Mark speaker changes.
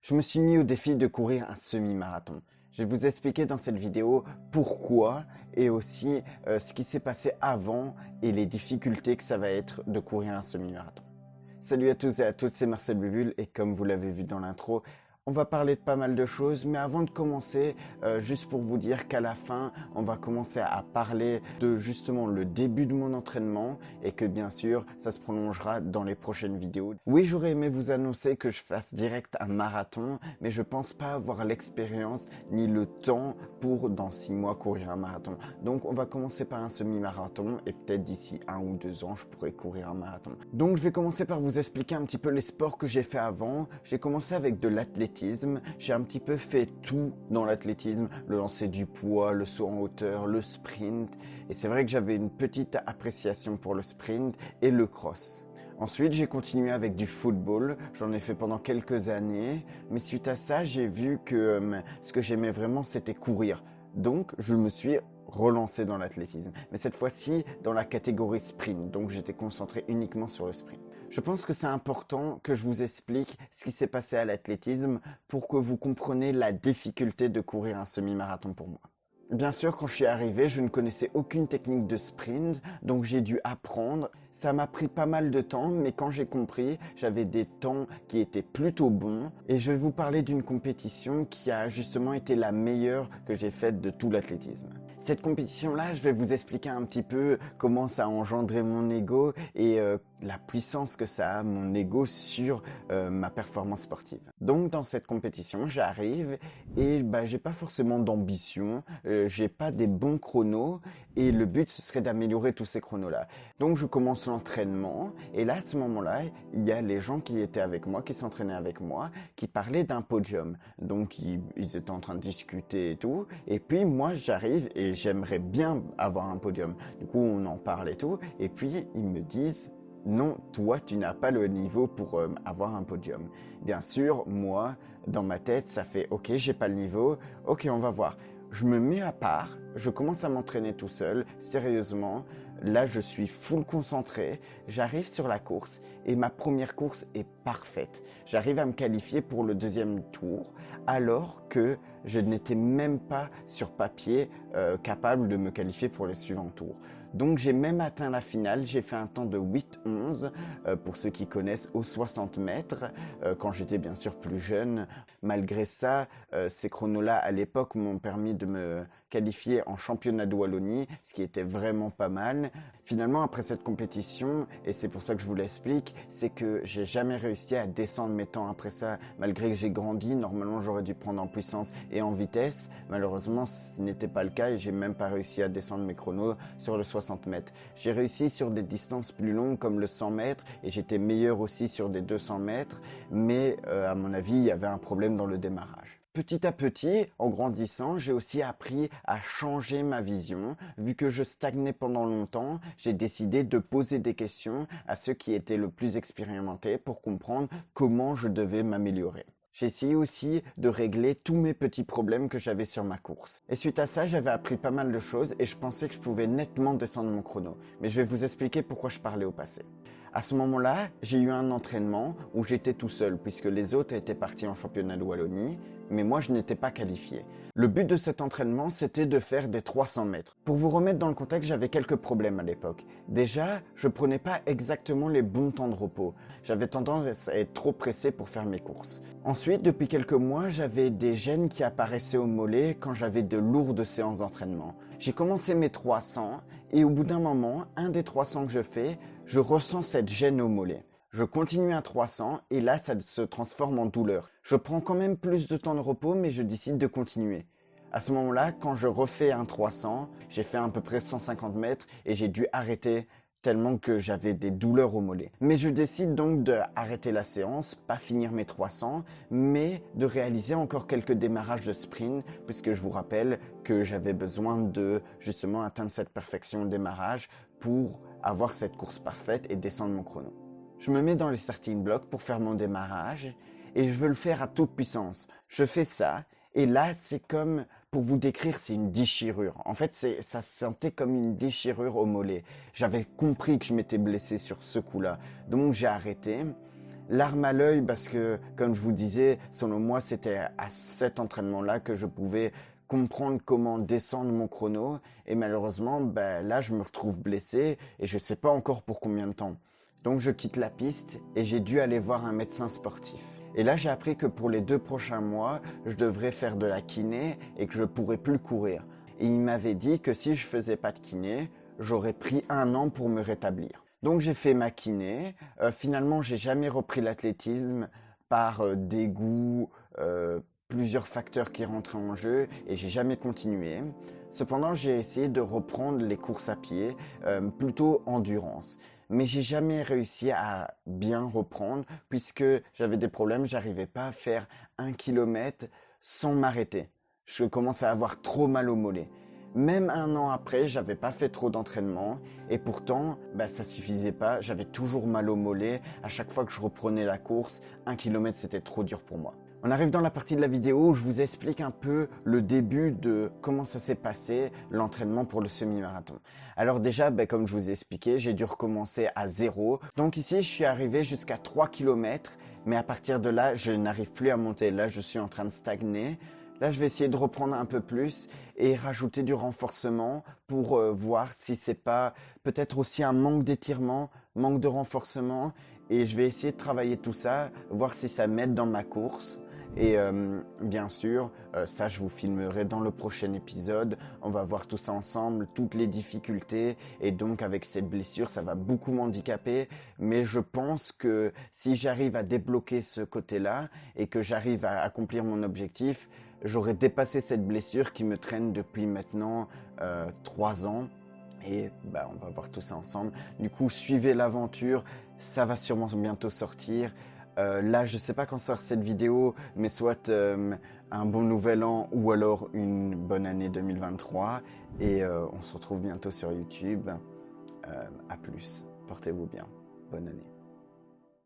Speaker 1: Je me suis mis au défi de courir un semi-marathon. Je vais vous expliquer dans cette vidéo pourquoi et aussi ce qui s'est passé avant et les difficultés que ça va être de courir un semi-marathon. Salut à tous et à toutes, c'est Marcel Bubule et comme vous l'avez vu dans l'intro, on va parler de pas mal de choses, mais avant de commencer, juste pour vous dire qu'à la fin, on va commencer à parler de justement le début de mon entraînement et que bien sûr, ça se prolongera dans les prochaines vidéos. Oui, j'aurais aimé vous annoncer que je fasse direct un marathon, mais je pense pas avoir l'expérience ni le temps pour dans 6 mois courir un marathon. Donc on va commencer par un semi-marathon et peut-être d'ici 1 ou 2 ans, je pourrai courir un marathon. Donc je vais commencer par vous expliquer un petit peu les sports que j'ai fait avant. J'ai commencé avec de l'athlétisme. J'ai un petit peu fait tout dans l'athlétisme, le lancer du poids, le saut en hauteur, le sprint. Et c'est vrai que j'avais une petite appréciation pour le sprint et le cross. Ensuite, j'ai continué avec du football. J'en ai fait pendant quelques années. Mais suite à ça, j'ai vu que ce que j'aimais vraiment, c'était courir. Donc, je me suis relancé dans l'athlétisme. Mais cette fois-ci, dans la catégorie sprint. Donc, j'étais concentré uniquement sur le sprint. Je pense que c'est important que je vous explique ce qui s'est passé à l'athlétisme pour que vous compreniez la difficulté de courir un semi-marathon pour moi. Bien sûr, quand je suis arrivé, je ne connaissais aucune technique de sprint, donc j'ai dû apprendre. Ça m'a pris pas mal de temps, mais quand j'ai compris, j'avais des temps qui étaient plutôt bons. Et je vais vous parler d'une compétition qui a justement été la meilleure que j'ai faite de tout l'athlétisme. Cette compétition-là, je vais vous expliquer un petit peu comment ça a engendré mon ego et la puissance que ça a, mon ego, sur ma performance sportive. Donc dans cette compétition, j'arrive et j'ai pas forcément d'ambition, j'ai pas des bons chronos et le but ce serait d'améliorer tous ces chronos-là. Donc je commence l'entraînement et là à ce moment-là, il y a les gens qui étaient avec moi, qui s'entraînaient avec moi, qui parlaient d'un podium. Donc ils étaient en train de discuter et tout. Et puis moi j'arrive et j'aimerais bien avoir un podium. Du coup on en parle et tout. Et puis ils me disent non, toi tu n'as pas le niveau pour avoir un podium. Bien sûr, moi dans ma tête ça fait ok, j'ai pas le niveau, ok on va voir. Je me mets à part, je commence à m'entraîner tout seul, sérieusement. Là, je suis full concentré. J'arrive sur la course et ma première course est parfaite. J'arrive à me qualifier pour le deuxième tour alors que je n'étais même pas sur papier capable de me qualifier pour les suivants tours. Donc j'ai même atteint la finale, j'ai fait un temps de 8-11 pour ceux qui connaissent aux 60 mètres quand j'étais bien sûr plus jeune. Malgré ça, ces chronos-là à l'époque m'ont permis de me qualifié en championnat de Wallonie, ce qui était vraiment pas mal. Finalement, après cette compétition, et c'est pour ça que je vous l'explique, c'est que j'ai jamais réussi à descendre mes temps après ça, malgré que j'ai grandi. Normalement, j'aurais dû prendre en puissance et en vitesse. Malheureusement, ce n'était pas le cas et j'ai même pas réussi à descendre mes chronos sur le 60 mètres. J'ai réussi sur des distances plus longues comme le 100 mètres et j'étais meilleur aussi sur des 200 mètres, mais à mon avis, il y avait un problème dans le démarrage. Petit à petit, en grandissant, j'ai aussi appris à changer ma vision. Vu que je stagnais pendant longtemps, j'ai décidé de poser des questions à ceux qui étaient le plus expérimentés pour comprendre comment je devais m'améliorer. J'ai essayé aussi de régler tous mes petits problèmes que j'avais sur ma course. Et suite à ça, j'avais appris pas mal de choses et je pensais que je pouvais nettement descendre mon chrono. Mais je vais vous expliquer pourquoi je parlais au passé. À ce moment-là, j'ai eu un entraînement où j'étais tout seul puisque les autres étaient partis en championnat de Wallonie, mais moi je n'étais pas qualifié. Le but de cet entraînement, c'était de faire des 300 mètres. Pour vous remettre dans le contexte, j'avais quelques problèmes à l'époque. Déjà, je prenais pas exactement les bons temps de repos. J'avais tendance à être trop pressé pour faire mes courses. Ensuite, depuis quelques mois, j'avais des gènes qui apparaissaient au mollet quand j'avais de lourdes séances d'entraînement. J'ai commencé mes 300 et au bout d'un moment, un des 300 que je fais, je ressens cette gêne au mollet. Je continue à 300 et là ça se transforme en douleur. Je prends quand même plus de temps de repos mais je décide de continuer. À ce moment-là, quand je refais un 300, j'ai fait à peu près 150 mètres et j'ai dû arrêter tellement que j'avais des douleurs au mollet. Mais je décide donc d'arrêter la séance, pas finir mes 300, mais de réaliser encore quelques démarrages de sprint, puisque je vous rappelle que j'avais besoin de justement atteindre cette perfection au démarrage pour avoir cette course parfaite et descendre mon chrono. Je me mets dans les starting blocks pour faire mon démarrage et je veux le faire à toute puissance. Je fais ça et là c'est comme, pour vous décrire, c'est une déchirure. En fait ça se sentait comme une déchirure au mollet. J'avais compris que je m'étais blessé sur ce coup-là. Donc j'ai arrêté. larmes à l'œil parce que, comme je vous disais, selon moi, c'était à cet entraînement-là que je pouvais comprendre comment descendre mon chrono. Et malheureusement, là, je me retrouve blessé et je ne sais pas encore pour combien de temps. Donc je quitte la piste et j'ai dû aller voir un médecin sportif. Et là, j'ai appris que pour les 2 prochains mois, je devrais faire de la kiné et que je pourrais plus courir. Et il m'avait dit que si je faisais pas de kiné, j'aurais pris 1 an pour me rétablir. Donc j'ai fait ma kiné. Finalement, j'ai jamais repris l'athlétisme par dégoût, plusieurs facteurs qui rentraient en jeu et j'ai jamais continué. Cependant, j'ai essayé de reprendre les courses à pied, plutôt endurance. Mais j'ai jamais réussi à bien reprendre puisque j'avais des problèmes, j'arrivais pas à faire 1 kilomètre sans m'arrêter. Je commençais à avoir trop mal au mollet. Même 1 an après, j'avais pas fait trop d'entraînement et pourtant, ça suffisait pas. J'avais toujours mal au mollet. À chaque fois que je reprenais la course, 1 kilomètre, c'était trop dur pour moi. On arrive dans la partie de la vidéo où je vous explique un peu le début de comment ça s'est passé, l'entraînement pour le semi-marathon. Alors déjà, comme je vous ai expliqué, j'ai dû recommencer à 0. Donc ici, je suis arrivé jusqu'à 3 kilomètres, mais à partir de là, je n'arrive plus à monter. Là, je suis en train de stagner. Là, je vais essayer de reprendre un peu plus et rajouter du renforcement pour voir si c'est pas peut-être aussi un manque d'étirement, manque de renforcement. Et je vais essayer de travailler tout ça, voir si ça m'aide dans ma course. Et bien sûr, ça je vous filmerai dans le prochain épisode. On va voir tout ça ensemble, toutes les difficultés. Et donc avec cette blessure, ça va beaucoup m'handicaper. Mais je pense que si j'arrive à débloquer ce côté-là et que j'arrive à accomplir mon objectif, j'aurai dépassé cette blessure qui me traîne depuis maintenant 3 ans. Et on va voir tout ça ensemble. Du coup, suivez l'aventure. Ça va sûrement bientôt sortir. Là, je sais pas quand sort cette vidéo, mais soit un bon nouvel an ou alors une bonne année 2023. Et on se retrouve bientôt sur YouTube. À plus. Portez-vous bien. Bonne année.